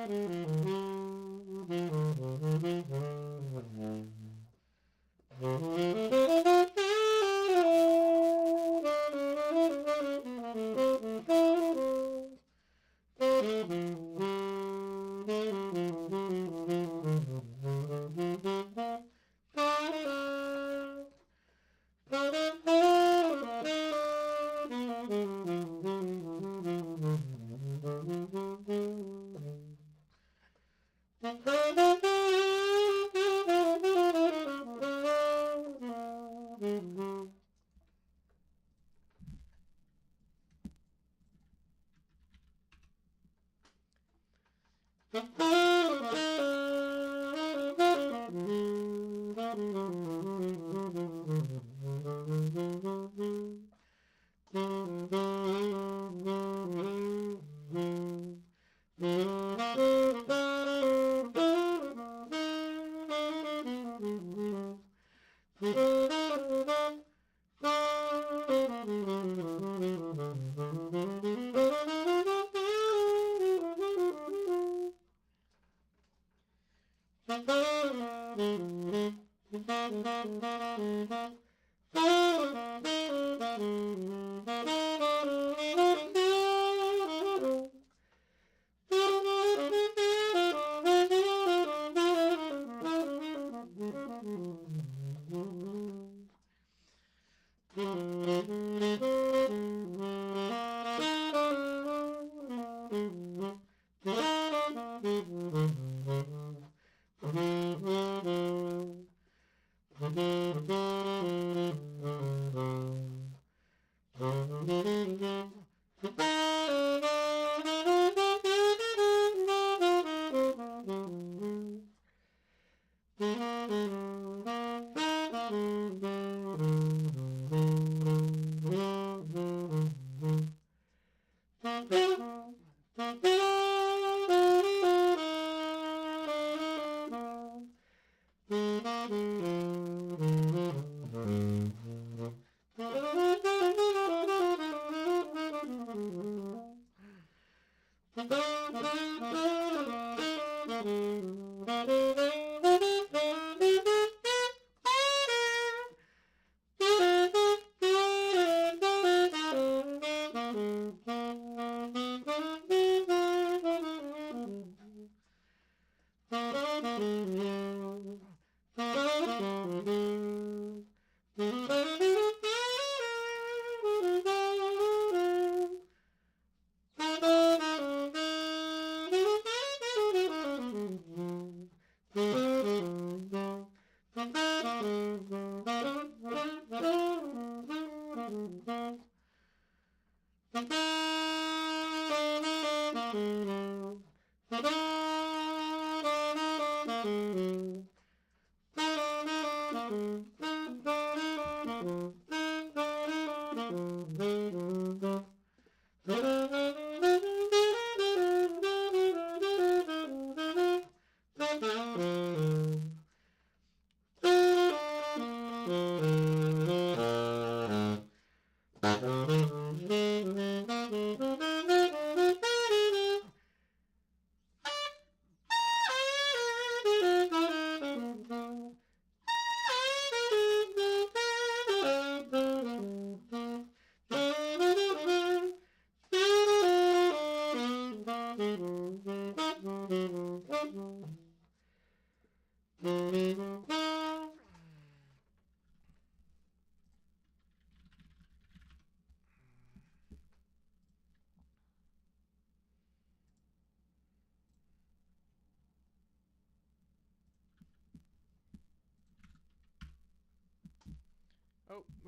Oh, whoops.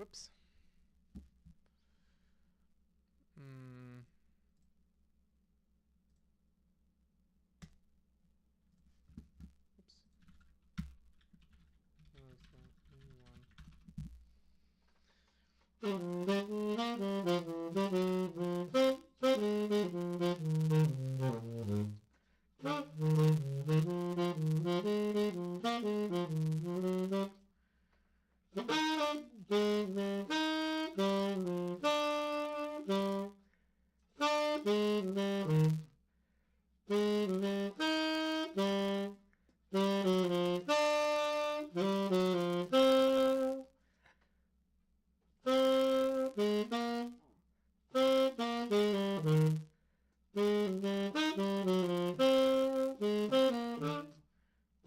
Oops. Where is that? Anyone?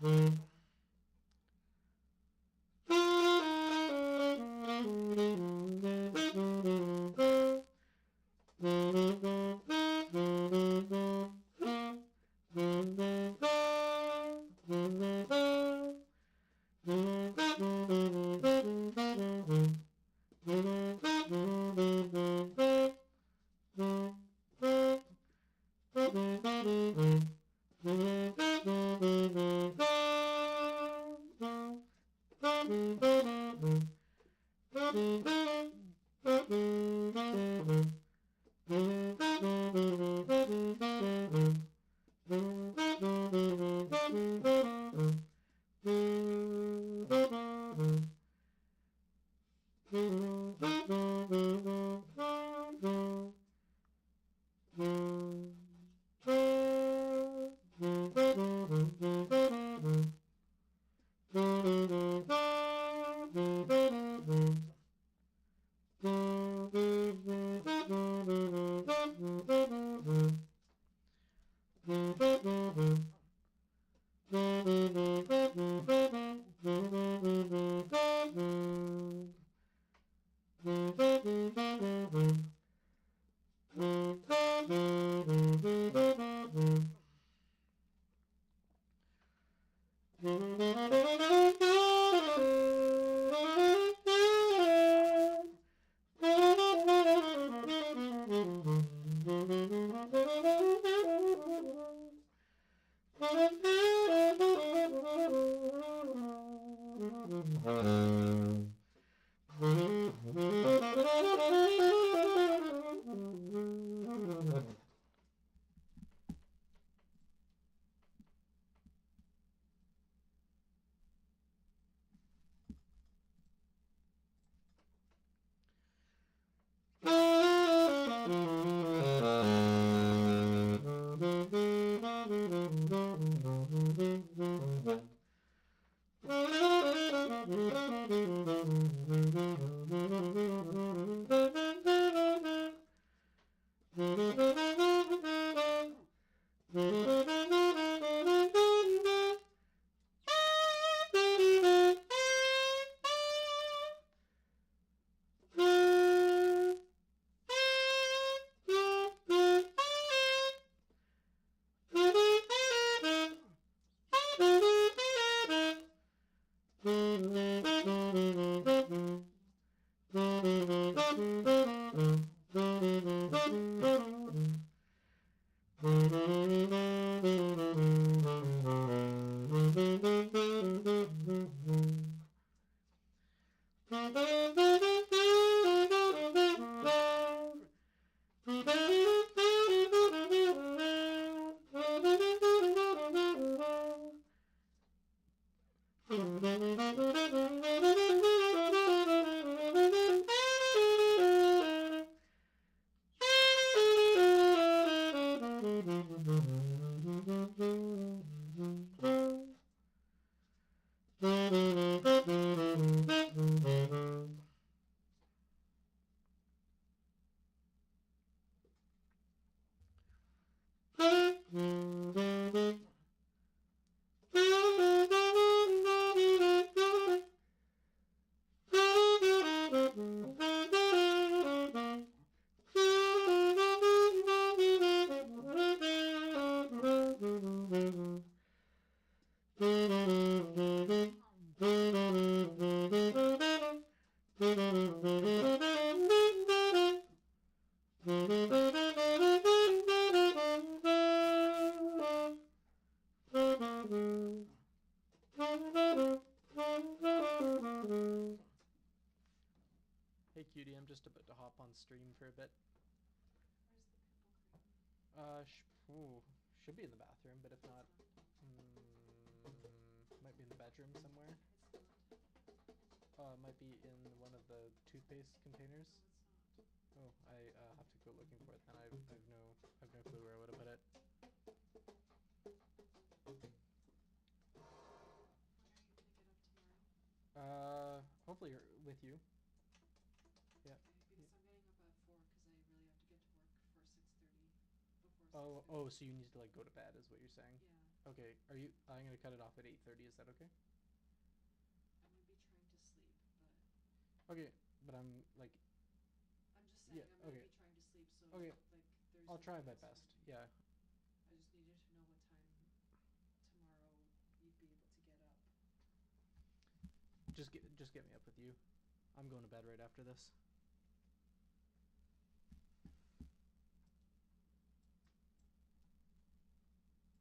Hey cutie, I'm just about to hop on stream for a bit. Should be in the bathroom, but if not, might be in the bedroom somewhere. Might be in one of the toothpaste containers. Oh, I have to go looking for it. Then I've no clue where I would have put it. Hopefully with you. Yeah. Oh, so you need to like go to bed, is what you're saying? Okay, are you? I'm gonna cut it off at 8:30. Is that okay? I'm gonna be trying to sleep, but Okay, but I'm like, I'm just yeah. saying I'm gonna Okay, be trying to sleep. So okay. like I'll Thursday try night my is best. fine. Yeah. I just needed to know what time tomorrow you'd be able to get up. Just get me up with you. I'm going to bed right after this.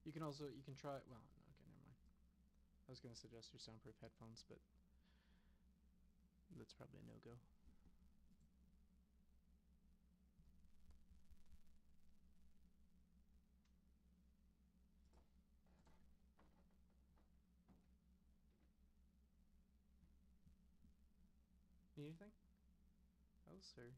You can try. Well, okay, never mind. I was gonna suggest your soundproof headphones, but that's probably a no go. Need anything? Oh, sir.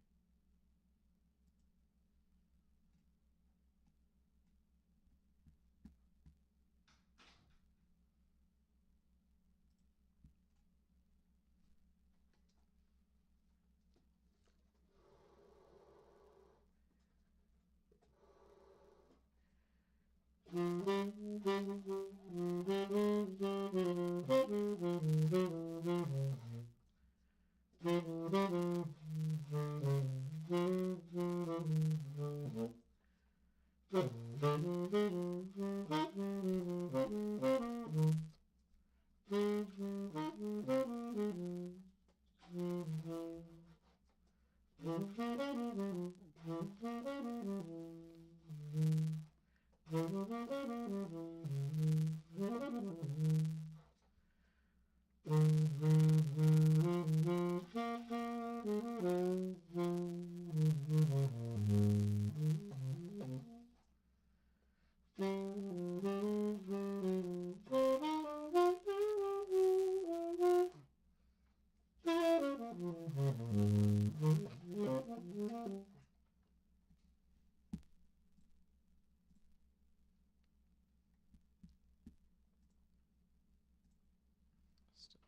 Still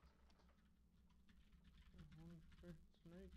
on for tonight.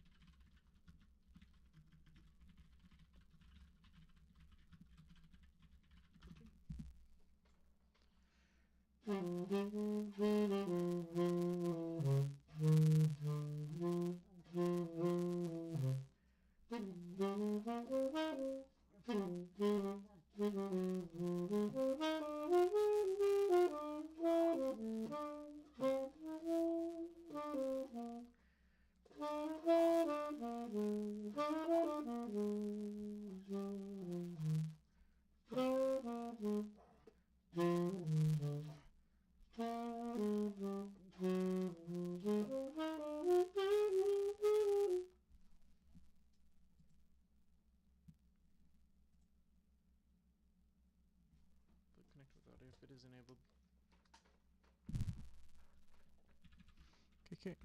But connect with audio if it is enabled. Okay.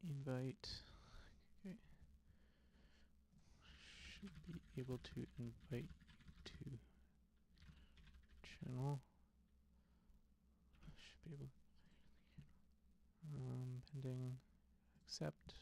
Invite. Okay. Should be able to invite you to channel. Should be able. Pending. Accept.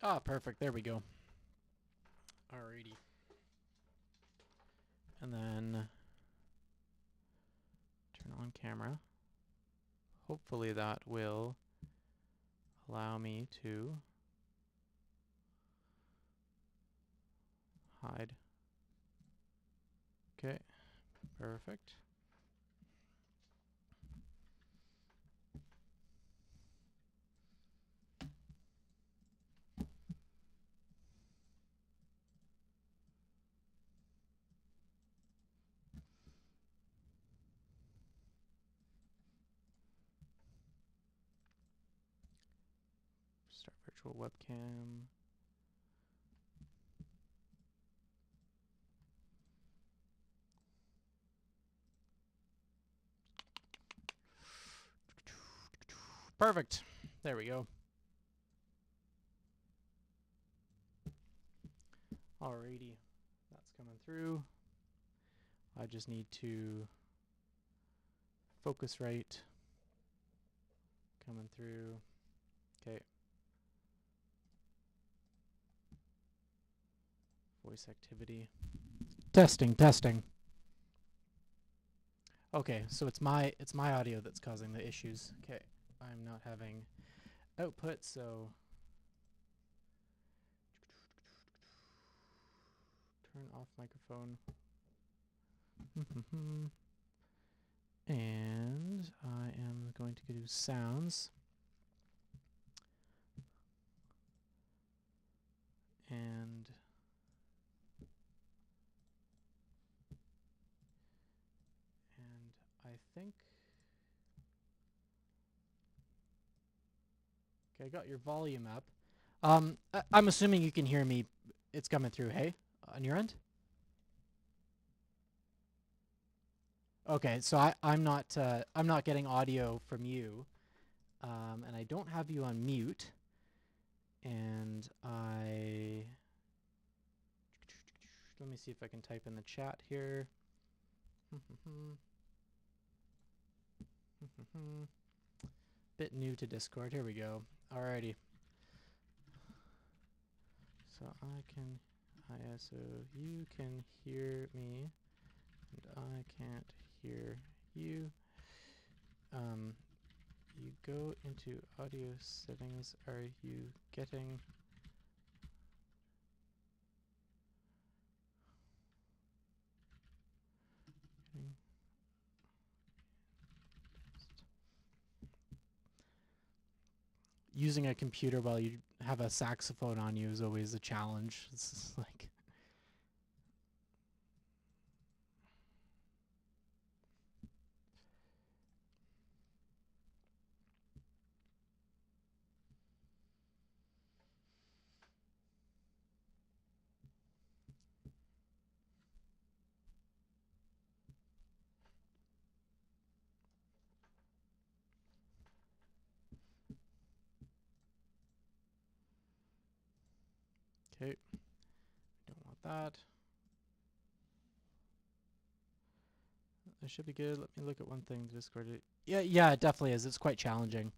Ah, perfect. There we go. Alrighty. And then turn on camera. Hopefully that will allow me to hide. Okay, perfect. Start virtual webcam. Perfect. There we go. Alrighty. That's coming through. I just need to focus right. Coming through. Okay. Voice activity. Testing, testing. Okay, so it's my audio that's causing the issues. Okay. I'm not having output, so turn off microphone. And I am going to do sounds. And I think okay, I got your volume up. I'm assuming you can hear me. It's coming through, hey? On your end? Okay, so I'm not getting audio from you. And I don't have you on mute. And let me see if I can type in the chat here. Bit new to Discord. Here we go. Alrighty. So so you can hear me, and I can't hear you. You go into audio settings. Are you getting? Using a computer while you have a saxophone on you is always a challenge. It's just like okay. Don't want that. That should be good. Let me look at one thing. Discord. Yeah, it definitely is. It's quite challenging.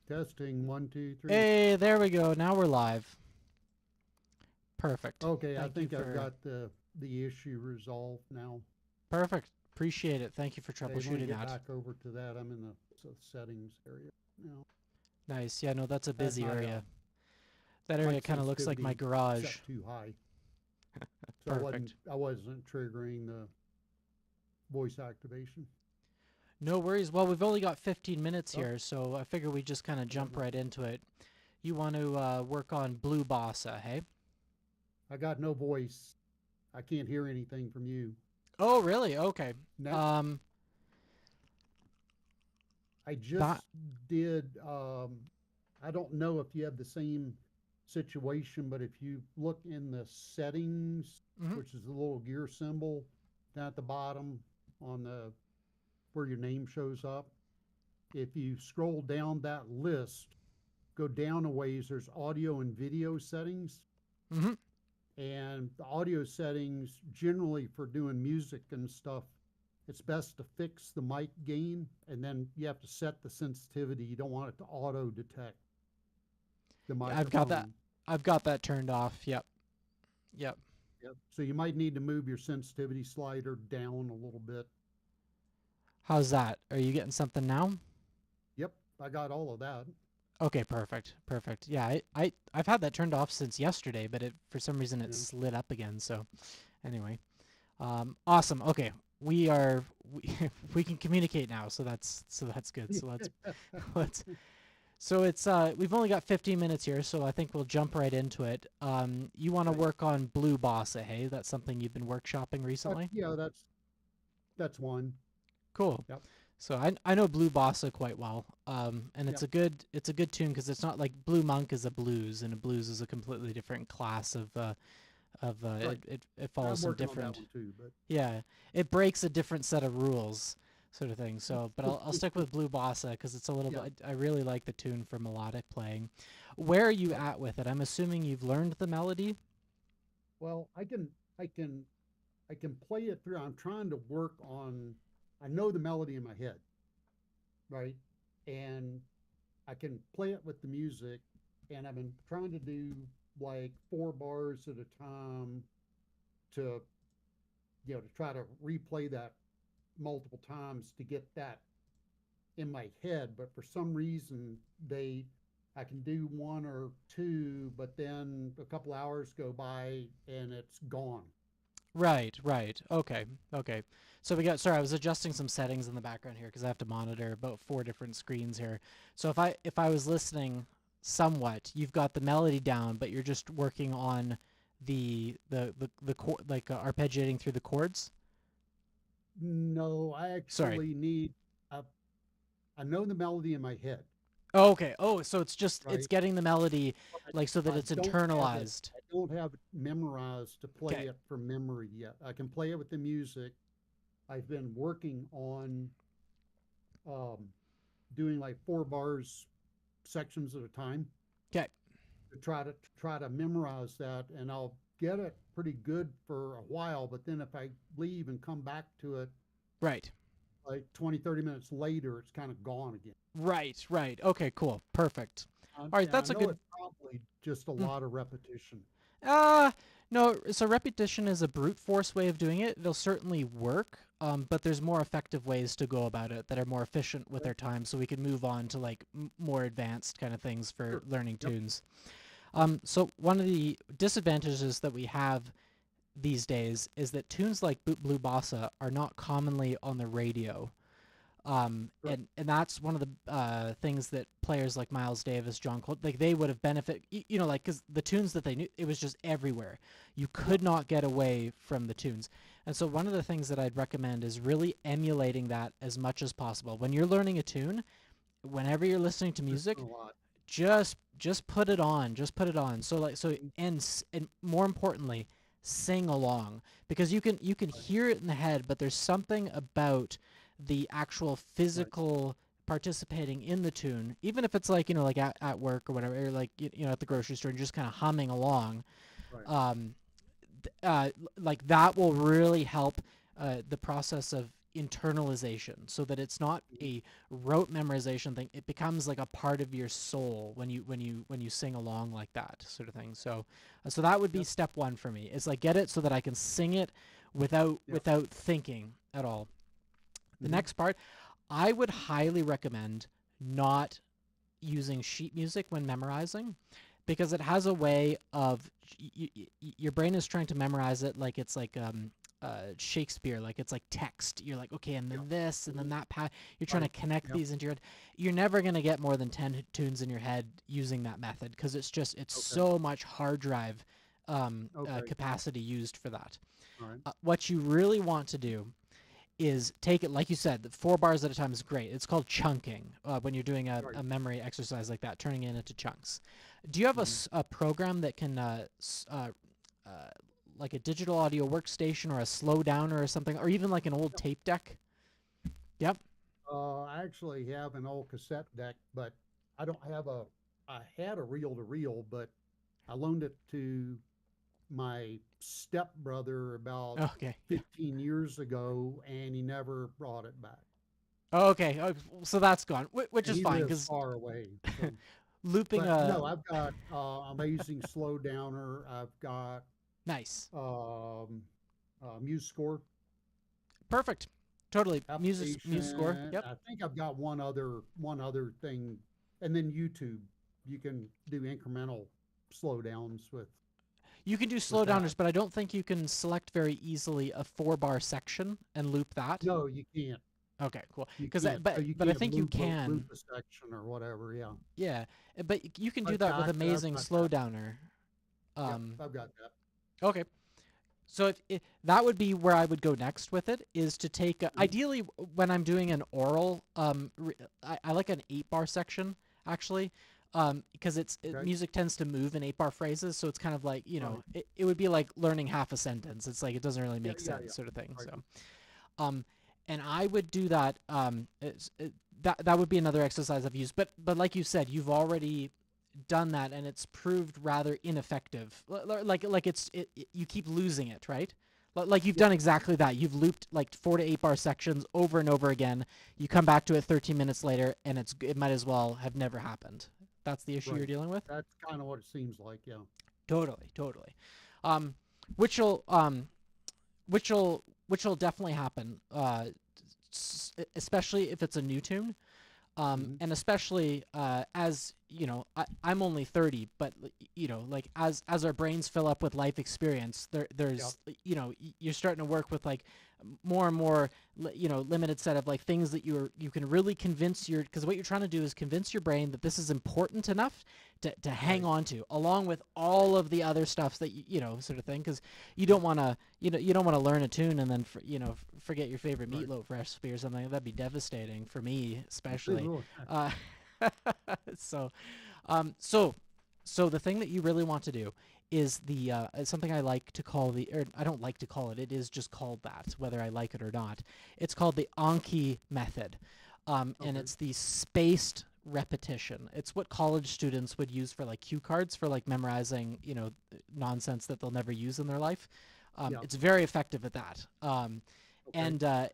Testing 1, 2, 3. Hey, there we go. Now we're live. Perfect. Okay, I Thank you think I've for- got the issue resolved now. Perfect. Appreciate it. Thank you for Okay, when I troubleshooting get that. back over to that, I'm in the settings area now. Nice. Yeah, no, that's a busy my, area. That area mic kind of looks like my sensitivity garage. Set too high. So Perfect. I wasn't triggering the voice activation. No worries. Well, we've only got 15 minutes Oh. here, so I figure we just kind of jump right into it. You want to work on Blue Bossa, hey? I got no voice. I can't hear anything from you. Oh, really? Okay. Now, Um, I that just did. I don't know if you have the same situation, but if you look in the settings, mhm. which is the little gear symbol down at the bottom on the where your name shows up, if you scroll down that list, go down a ways, there's audio and video settings. Mhm. And the audio settings, generally for doing music and stuff, it's best to fix the mic gain, and then you have to set the sensitivity. You don't want it to auto detect the Yeah, I've got that. microphone. I've got that turned off. Yep. Yep. Yep. So you might need to move your sensitivity slider down a little bit. How's that? Are you getting something now? Yep, I got all of that. Okay, perfect. Perfect. Yeah, I've had that turned off since yesterday, but it for some reason it Yeah. slid up again. So, anyway, awesome. Okay, we are we, we can communicate now, so that's good. So let's so it's we've only got 15 minutes here, so I think we'll jump right into it. You want to Right. work on Blue Bossa, hey? That's something you've been workshopping recently? Yeah, that's one. Cool. Yep. So I know Blue Bossa quite well, and Yep. it's a good tune because it's not like Blue Monk is a blues, and a blues is a completely different class of Right. it I'm follows some working on that different, one too, but yeah, it breaks a different set of rules, sort of thing. So, but I'll stick with Blue Bossa because it's a little yeah. bit. I really like the tune for melodic playing. Where are you at with it? I'm assuming you've learned the melody. Well, I can I can play it through. I'm trying to work on. I know the melody in my head, right? And I can play it with the music, and I've been trying to do like 4 bars at a time to to try to replay that multiple times to get that in my head. But for some reason, they I can do one or two, but then a couple hours go by and it's gone. Right, right. Okay, okay. So we got, sorry, I was adjusting some settings in the background here because I have to monitor about 4 different screens here. So if I was listening somewhat, you've got the melody down, but you're just working on the chord, like arpeggiating through the chords. No, I Sorry. actually need. A, I know the melody in my head, Oh, okay. Oh, so it's just it's right? getting the melody But like so that I it's don't have it. internalized. I don't have it memorized to play Okay. it from memory yet. I can play it with the music. I've been working on um, doing like 4 bars sections at a time Okay. to try to memorize that, and I'll get it pretty good for a while. But then if I leave and come back to it Right. like 20, 30 minutes later, it's kind of gone again. Right. Right. Okay. Cool. Perfect. All right. And I That's a know good. it's probably just a mm, lot of repetition. Uh, no, so repetition is a brute force way of doing it. It'll certainly work, but there's more effective ways to go about it that are more efficient with Yep. our time so we can move on to like more advanced kind of things for Sure. learning Yep. tunes. So one of the disadvantages that we have these days is that tunes like Blue Bossa are not commonly on the radio. Right. And that's one of the things that players like Miles Davis, John Cole, like they would have benefit, you know, like because the tunes that they knew, it was just everywhere. You Yep. could not get away from the tunes. And so one of the things that I'd recommend is really emulating that as much as possible. When you're learning a tune, whenever you're listening to Listen music, a lot. just put it on, just put it on. So like so Mm. and more importantly, sing along because you can Right. hear it in the head, but there's something about the actual Right. physical participating in the tune, even if it's like you know like at work or whatever, or like you know at the Right. grocery store and just kind of humming along. Right. Um, like that will really help the process of internalization so that it's not Mhm. a rote memorization thing. It becomes like a part of your soul when you sing along like that sort of thing. So so that would be Yep. step one for me, is like get it so that I can sing it Yep. without thinking at all. The Hmm. next part, I would highly recommend not using sheet music when memorizing because it has a way of your brain is trying to memorize it like it's like Shakespeare, like it's like text. You're like, okay, and Yep. then this, and then Mhm. that. You're trying to Right. connect Yep. these into your head. You're never gonna get more than 10 tunes in your head using that method because it's Okay. so much hard drive Okay. capacity used for that. All right. What you really want to do is take it, like you said, the 4 bars at a time is great. It's called chunking when you're doing Right. a memory exercise like that, turning it into chunks. Do you have a program that can, like a digital audio workstation or a slow downer or something, or even like an old tape deck? Yep. I actually have an old cassette deck, but I don't have a. I had a reel to reel, but I loaned it to my stepbrother about Okay. 15 years ago, and he never brought it back. Okay. So that's gone, which And is he fine lives because far away. So, looping but a no, I've got amazing slow downer. I've got nice, MuseScore perfect, totally music score. application. Yep. I think I've got one other thing, and then YouTube. You can do incremental slowdowns You can do with that. slowdowners, but I don't think you can select very easily a 4-bar section and loop that. No, you can't. Okay, cool. You Because can't. So you but I can't think you loop can. a section or whatever. Yeah. Yeah, but you can do I've that with got I've amazing got that. slowdowner. Yeah, Um, I've got that. okay. So if that would be where I would go next with it, is to take Mhm. ideally when I'm doing an oral, I like an 8-bar section actually, because Okay. music tends to move in 8-bar phrases, so it's kind of like, you Right. know, it would be like learning half a sentence. It's like it doesn't really Yeah. make Yeah. sense, Yeah. sort of thing. Right. So, um, and I would do that. That would be another exercise I've used, but like you said, you've already done that and it's proved rather ineffective. Like you keep losing it, right? Like you've Yeah. done exactly that. You've looped like 4 to 8 bar sections over and over again. You come back to it 13 minutes later, and it might as well have never happened. That's the issue you're Right. dealing with. That's kind of what it seems like. Yeah. Totally, totally. Um, which will which will definitely happen. Especially if it's a new tune. Hmm. And especially as you know, I'm only 30, but you know, like as our brains fill up with life experience, there's you know, you're starting to work with like more and more you know, limited set of like things that you can really convince your, because what you're trying to do is convince your brain that this is important enough to hang Right. on to, along with all of the other stuffs that you know, sort of thing, because you don't want to, you know, you don't want to learn a tune and then you know, forget your favorite Right. meatloaf recipe or something. That'd be devastating for me Good especially. Lord. uh, so so the thing that you really want to do is the something I like to call or I don't like to call it, it is just called that, whether I like it or not. It's called the Anki method, and Okay. it's the spaced repetition. It's what college students would use for like cue cards for like memorizing, you know, nonsense that they'll never use in their life. Yeah. It's very effective at that. Okay.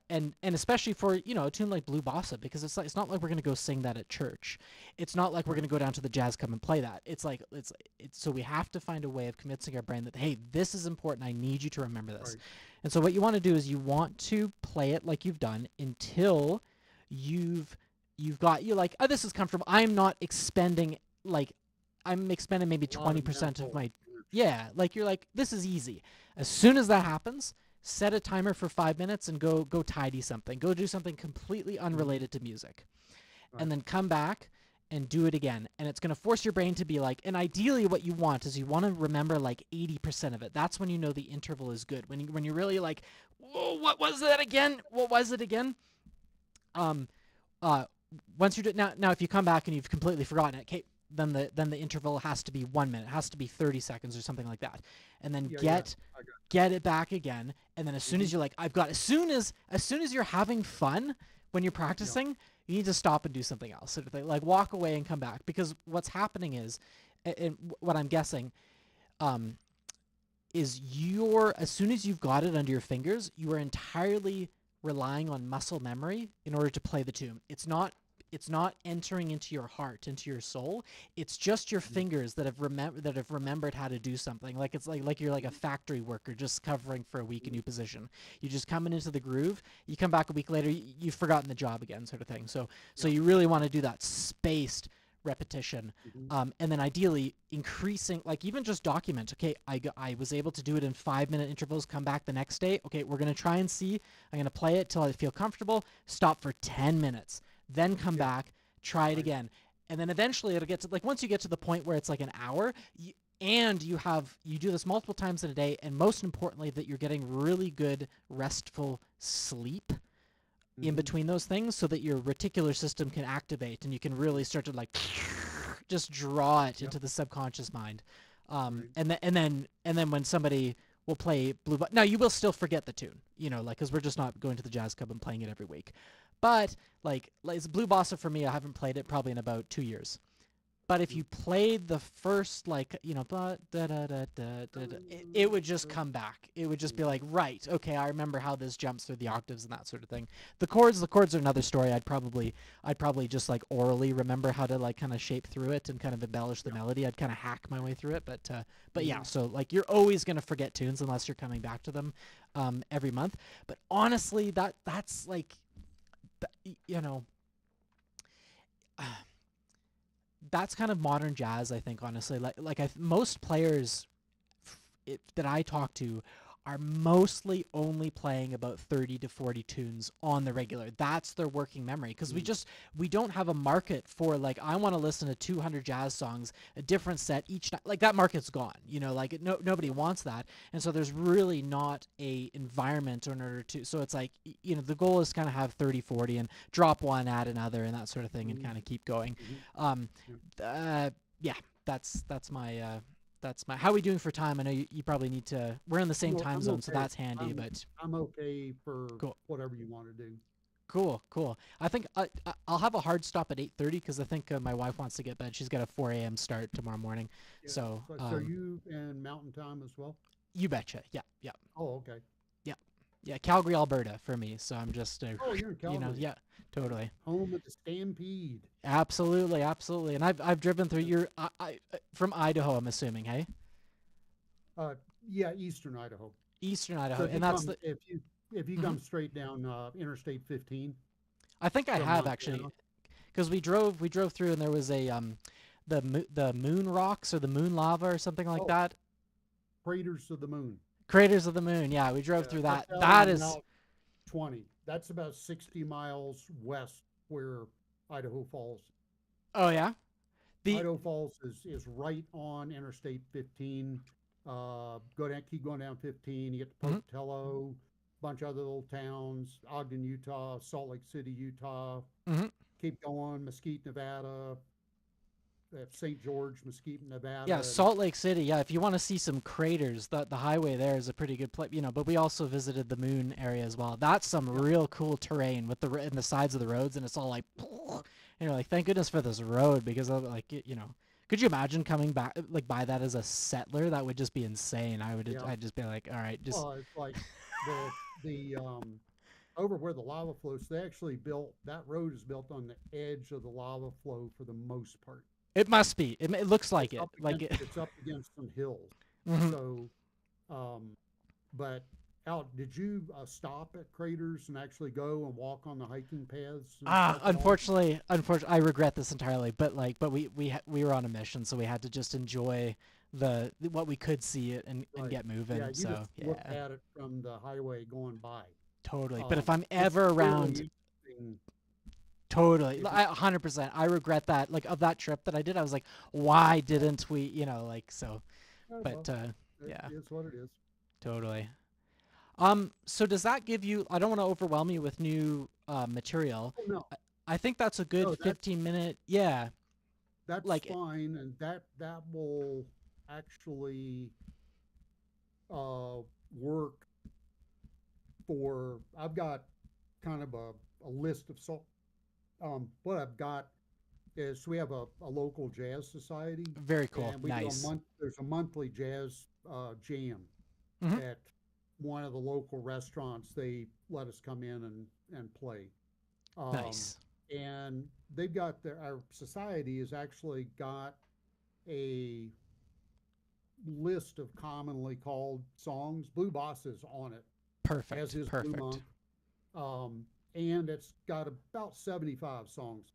And especially for, you know, a tune like Blue Bossa, because it's not like we're gonna go sing that at church. It's not like we're Right. gonna go down to the jazz club and play that. It's like it's so we have to find a way of convincing our brain that, hey, this is important. I need you to remember this. Right. And so what you want to do is you want to play it like you've done until you're like, oh, this is comfortable. I'm not expending like I'm expending maybe A lot of 20% of mental my energy. yeah, like you're like, this is easy. As soon as that happens, set a timer for 5 minutes and go tidy something. Go do something completely unrelated to music. Right. And then come back and do it again. And it's going to force your brain to be like, and ideally what you want is you want to remember like 80% of it. That's when you know the interval is good. When you're really like, whoa, what was that again? What was it again? Um, once you do now if you come back and you've completely forgotten it, okay, then the interval has to be 1 minute, it has to be 30 seconds or something like that, and then Yeah. get I got. get it back again, and then as soon as you're like, I've got, as soon as you're having fun when you're practicing, you need to stop and do something else, sort of thing, like walk away and come back, because what's happening is, and what I'm guessing, is as soon as you've got it under your fingers, you are entirely relying on muscle memory in order to play the tune. It's not entering into your heart, into your soul. It's just your fingers that have remembered how to do something. Like it's like you're like a factory worker just covering for a week a new position. You just coming into the groove. You come back a week later, you've forgotten the job again, sort of thing. So you really want to do that spaced repetition, and then ideally increasing, like even just document, okay, I was able to do it in 5-minute intervals, come back the next day, okay, we're going to try and see, I'm going to play it till I feel comfortable, stop for 10 minutes, then come back, try it again. And then eventually it'll get to, like, once you get to the point where it's like an hour, and you do this multiple times in a day, and most importantly that you're getting really good restful sleep in Mhm. between those things, so that your reticular system can activate and you can really start to like just draw it Yep. into the subconscious mind. Right. And then when somebody will play now you will still forget the tune, like, because we're just not going to the jazz club and playing it every week. But like it's Blue Bossa for me. I haven't played it probably in about 2 years. But if Mm. you played the first, like, blah, da, da, da, da, da, da, it would just come back. It would just be like, right, okay, I remember how this jumps through the octaves and that sort of thing. The chords are another story. I'd probably just like orally remember how to like kind of shape through it and kind of embellish the Yeah. melody. I'd kind of hack my way through it, but yeah. Mhm. So like you're always gonna forget tunes unless you're coming back to them, every month. But honestly, that's like, you know. That's kind of modern jazz, I think. Honestly, most players that I talk to are mostly only playing about 30 to 40 tunes on the regular. That's their working memory, because Mm. we don't have a market for, like, I want to listen to 200 jazz songs, a different set each night. Like, that market's gone, like, nobody wants that. And so there's really not a environment in order to, so it's like, the goal is kind of have 30, 40 and drop one, add another, and that sort of thing, and Mhm. kind of keep going. Mhm. um Yeah. yeah, that's my how are we doing for time? I know you probably need to, we're in the same time I'm zone, so okay. that's handy. I'm But I'm okay for cool, whatever you want to do. cool. I think I'll have a hard stop at 8:30, because I think my wife wants to get bed. She's got a 4 a.m. start tomorrow morning. Yeah. So So you in Mountain Time as well? you betcha. Yeah. Oh, okay. Yeah. Yeah, Calgary, Alberta for me. So I'm just, Oh, you're in Calgary. yeah, totally. Home of the Stampede. Absolutely. And I've driven through Yeah. your from Idaho, I'm assuming, hey? Uh, yeah, Eastern Idaho. Eastern So Idaho, if you and that's come the. if you Mhm. come straight down Interstate 15 I think I from have, actually, Montana, because we drove through, and there was a the moon rocks, or the moon lava, or something like oh, that. Craters of the Moon. Craters of the Moon. Yeah, we drove Yeah, through that's that. out That on is. Route 20. That's about 60 miles west where Idaho Falls. Oh yeah. The Idaho Falls is right on Interstate 15. Go down, keep going down 15. You get to Mhm. Pocatello, bunch of other little towns, Ogden, Utah, Salt Lake City, Utah. Mhm. Keep going, Mesquite, Nevada, St. George, Mesquite, Yeah, Nevada, and Salt Lake City. Yeah, if you want to see some craters, the highway there is a pretty good place. But we also visited the moon area as well. That's some yeah, real cool terrain with and the sides of the roads, and it's all like, and you're like, thank goodness for this road, because of, like, could you imagine coming back like by that as a settler? That would just be insane. yeah. I'd just be like, all right, just. Well, it's like the the over where the lava flows. They actually built that road is built on the edge of the lava flow for the most part. It must be. It looks like it. Like it. It's up against some hills. Mhm. So, um, but out, did you stop at craters and actually go and walk on the hiking paths and stuff at all? Unfortunately, I regret this entirely. But we were on a mission, so we had to just enjoy what we could see it, and Right. get Yeah, moving. you So just look yeah, at it from the highway going by. totally. But if I'm It's ever around, fairly interesting. totally, If it, 100%, I regret that. Like, of that trip that I did, I was like, why didn't we? Like, so. well, But it yeah, is what it is. totally. So does that give you? I don't want to overwhelm you with new material. Oh no, I think that's a good no, 15-minute. Yeah, that's like. fine, and that will actually uh, work for. I've got kind of a list of what I've got is we have a local jazz society, Very cool. and we do a Nice. month. There's a monthly jazz jam Hmm. at one of the local restaurants. They let us come in and play. Um, Nice. and they've got our society has actually got a list of commonly called songs. Blue Boss is on it, as Perfect. is Blue Perfect. Monk. And it's got about 75 songs.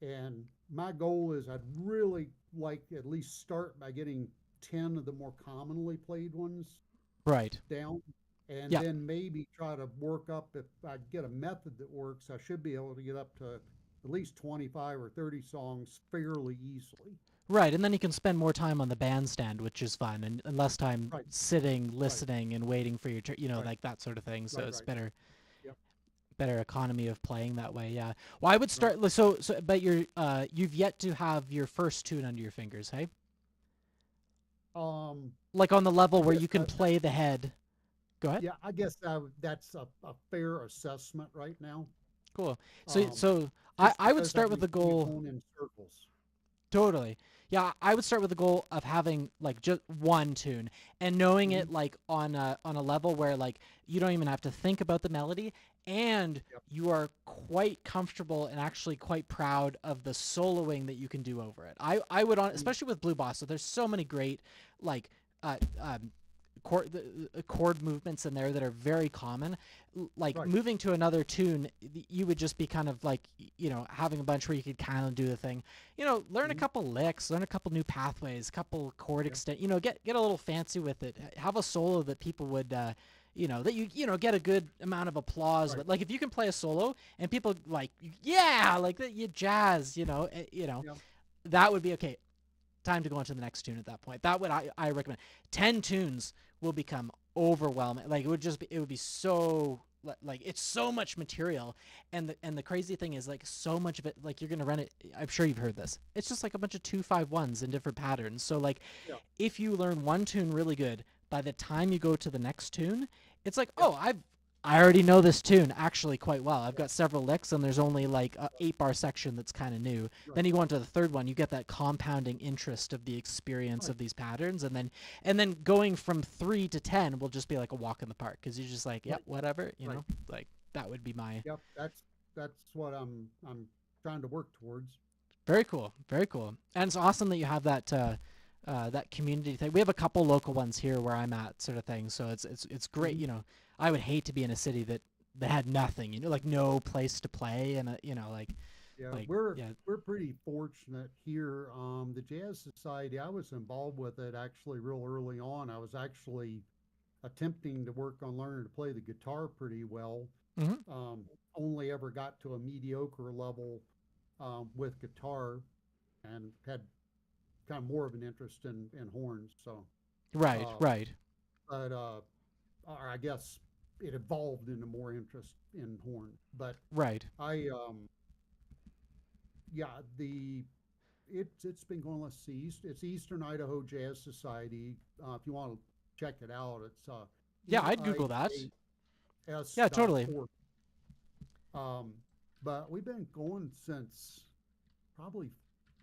And my goal is I'd really like at least start by getting 10 of the more commonly played ones Right. down, and Yeah. then maybe try to work up. If I get a method that works, I should be able to get up to at least 25 or 30 songs fairly easily. Right, and then you can spend more time on the bandstand, which is fun, and less time Right. sitting, listening, and waiting for your turn. Right. Like that sort of thing. So Right. it's Right. Yep. better economy of playing that way. Yeah. Well, I would Right. start. But you've yet to have your first tune under your fingers, hey? Like on the level I where guess you can that, play the head. Go ahead. yeah, I guess that's a fair assessment right now. Cool. So Um, so I just I would because I've start with been the kind of goal. going in circles. Totally. Yeah, I would start with the goal of having like just one tune and knowing Hmm. it like on a level where like you don't even have to think about the melody and Yep. you are quite comfortable and actually quite proud of the soloing that you can do over it. I would on Mm. especially with Blue Bossa, there's so many great like uh, um, chord movements in there that are very common. Like Right. moving to another tune, you would just be kind of like having a bunch where you could kind of do the thing. Learn a Hmm. couple licks, learn a couple new pathways, couple chord Yeah. extent. Get a little fancy with it. Have a solo that people would. That get a good amount of applause Right. with. Like if you can play a solo and people like, yeah, like that, you jazz, Yeah. that would be okay. Time to go on to the next tune at that point. That would I recommend. 10 tunes will become overwhelming. Like it would be so like it's so much material, and the crazy thing is like so much of it like you're gonna run it. I'm sure you've heard this. It's just like a bunch of 2-5-1s in different patterns. So like Yeah. if you learn one tune really good, by the time you go to the next tune, it's like, Yep. oh, I already know this tune actually quite well. I've got several licks, and there's only like a 8-bar section that's kind of new. Right. Then you go on to the third one, you get that compounding interest of the experience Right. of these patterns, and then going from 3 to 10 will just be like a walk in the park because you're just like, yep, Right. whatever, Right. like that would be my Yep. That's what I'm trying to work towards. very cool, very cool, and it's awesome that you have that community thing. We have a couple local ones here where I'm at, sort of thing. So it's great. Mhm. I would hate to be in a city that had nothing. Like no place to play, and Yeah, like yeah. we're pretty fortunate here. The Jazz Society, I was involved with it actually real early on. I was actually attempting to work on learning to play the guitar pretty well. Hmm. Only ever got to a mediocre level with guitar, and had kind of more of an interest in horns. So, Right, uh, right, but or I guess it evolved into more interest in horn. But right. I yeah, it's been going. Let's see, it's Eastern Idaho Jazz Society. If you want to check it out, it's Yeah, I'd Google that. EIAS Yeah, dot totally. org. Um, but we've been going since probably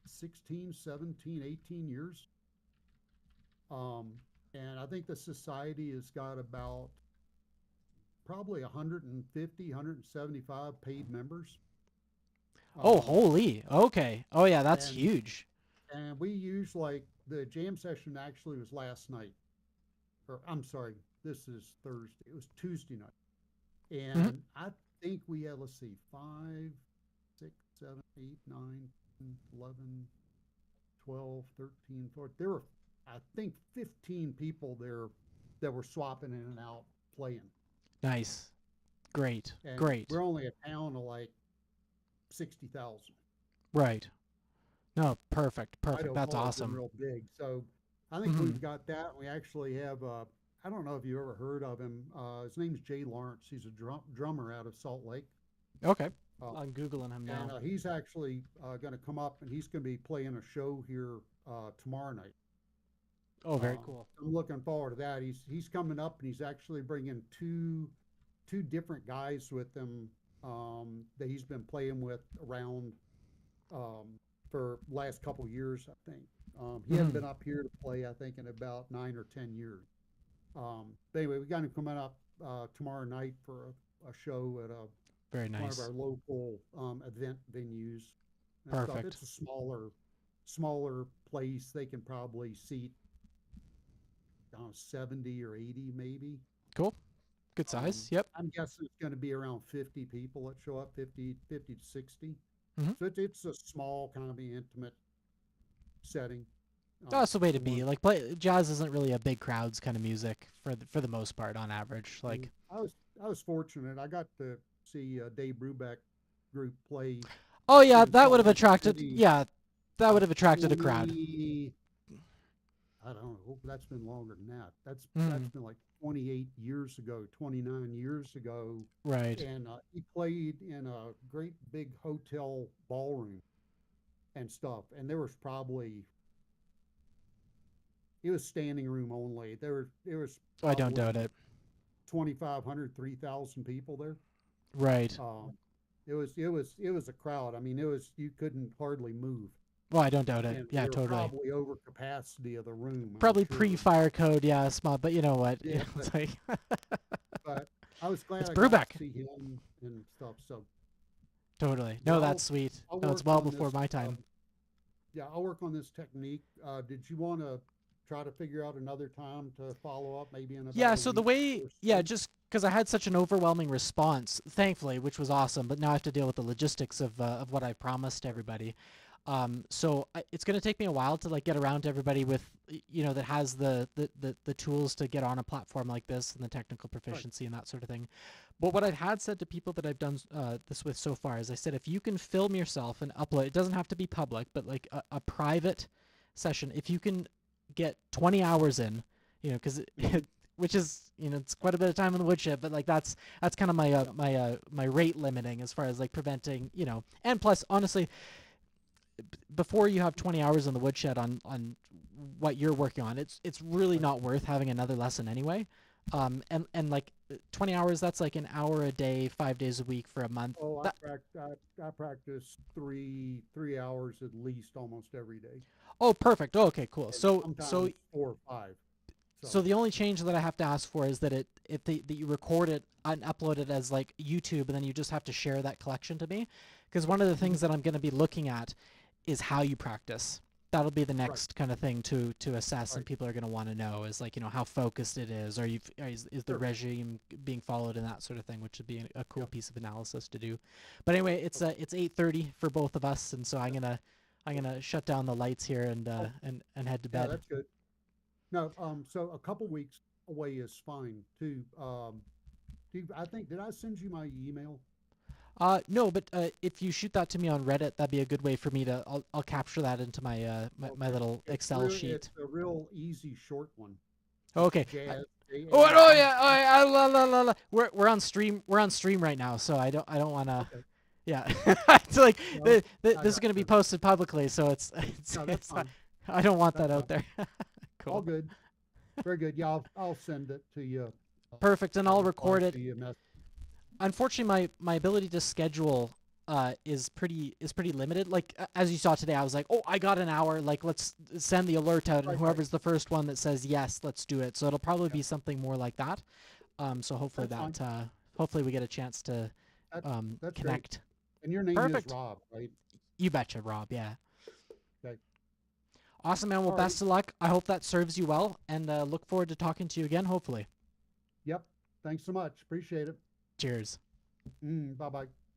16, 17, 18 years. Um, and I think the society has got about probably 150, 175 paid members. Oh, Um, holy. Okay. Oh yeah, that's and huge. and we use like the jam session actually was last night, or I'm sorry, this is Thursday. It was Tuesday night, Hmm. and I think we had, let's see, 5, 6, 7, 8, 9, 10, 11, 12, 13, 14. There were, I think, 15 people there that were swapping in and out playing, Nice. Great. and Great. we're only a town of like 60,000. Right. No, perfect. Perfect. Idaho That's Falls isn't awesome. real big, so I think Hmm. we've got that. We actually have. I don't know if you ever heard of him. His name's Jay Lawrence. He's a drummer out of Salt Lake, Okay. uh, I'm googling him and now. he's actually going to come up and he's going to be playing a show here tomorrow night. Oh, very cool. I'm looking forward to that. He's coming up and he's actually bringing two different guys with him that he's been playing with around for last couple years, I think. He hadn't Hmm. been up here to play, I think, in about 9 or 10 years. But anyway, we got him coming up tomorrow night for a show at Very one of nice. our local event venues and stuff. Perfect. It's a smaller place. They can probably seat 70 or 80 maybe. Cool. Good size. Yep. I'm guessing it's going to be around 50 people that show up, 50 to 60. Hmm. So it's a small, kind of intimate setting. That's the way to for be. Like play jazz isn't really a big crowds kind of music for the most part on average. Like I was fortunate. I got to see Dave Brubeck group play oh yeah, in that would Salt have Lake attracted City. yeah, that would have attracted a crowd. 20 I don't know. That's been longer than that. That's Mm, been like 28 years ago, 29 years ago, right. and he played in a great big hotel ballroom and stuff. And there was probably it was standing room only. There was I don't doubt probably it. 2,500, 3,000 people there. Right. Um, it was a crowd. I mean, it was you couldn't hardly move, Well, I don't doubt it. and Yeah, we were totally. probably over capacity of the room. I'm Probably sure. pre-fire code, yeah, small. But you know what? Yeah, It's like but I was glad it's I got Brubeck. to see him and stuff. So Totally. yeah, No, that's sweet. I'll No, it's work well on before this. my time. Yeah, I'll work on this technique. Did you want to try to figure out another time to follow up, maybe in about Yeah, a so the week way, or yeah, so? just because I had such an overwhelming response, thankfully, which was awesome, but now I have to deal with the logistics of what I promised everybody. It's going to take me a while to like get around to everybody with, that has the tools to get on a platform like this and the technical Right. proficiency and that sort of thing. But what I've had said to people that I've done this with so far is I said, if you can film yourself and upload, it doesn't have to be public, but like a private session, if you can get 20 hours in, because Mhm. which is it's quite a bit of time in the woodshed, but like that's kind of my Yeah. my rate limiting as far as like preventing, and plus honestly, before you have 20 hours in the woodshed on what you're working on, it's really Right. not worth having another lesson anyway. And like 20 hours, that's like an hour a day, 5 days a week for a month. Oh, That I practice three hours at least almost every day, Oh, perfect. Oh, okay, cool. and So sometimes 4 or 5. so So the only change that I have to ask for is that that you record it and upload it as like YouTube, and then you just have to share that collection to me. Because one of the mhm, things that I'm going to be looking at is how you practice. That'll be the right, next kind of thing to assess, and right, people are going to want to know is like how focused it is, or is the sure, regime being followed, and that sort of thing, which would be a cool yep, piece of analysis to do. But anyway, okay, it's 8:30 for both of us, and so I'm yep, gonna I'm cool. gonna shut down the lights here and Oh, head to yeah, bed. that's good. No, so a couple weeks away is fine too. I think did I send you my email? No, but if you shoot that to me on Reddit, that'd be a good way for me to. I'll capture that into my Okay, little Excel sheet. it's a real easy short one. It's Okay. Jazz, Oh, oh JAZ. yeah. Oh, yeah, la, la, la, la. We're on stream. We're on stream right now, so I don't want to. Okay, Yeah. It's like no, I this is got going to be you. posted publicly, so No, that's fine. I don't want That's that out fine. there. All Cool. good. Very good. Yeah, I'll send it to you. Perfect, and I'll I'll reply record it. to you. Unfortunately, my ability to schedule is pretty limited. Like as you saw today, I was like, oh, I got an hour. Like let's send the alert out, and Right, right. whoever's the first one that says yes, let's do it. So it'll probably Yeah, be something more like that. So hopefully that's fine. hopefully we get a chance to That's that's great. connect. And your name is Perfect. Rob, right? You betcha, Rob. Yeah. Okay. Awesome, man. Well, All right. best of luck. I hope that serves you well, and look forward to talking to you again. Hopefully. Yep. Thanks so much. Appreciate it. Cheers. Bye bye.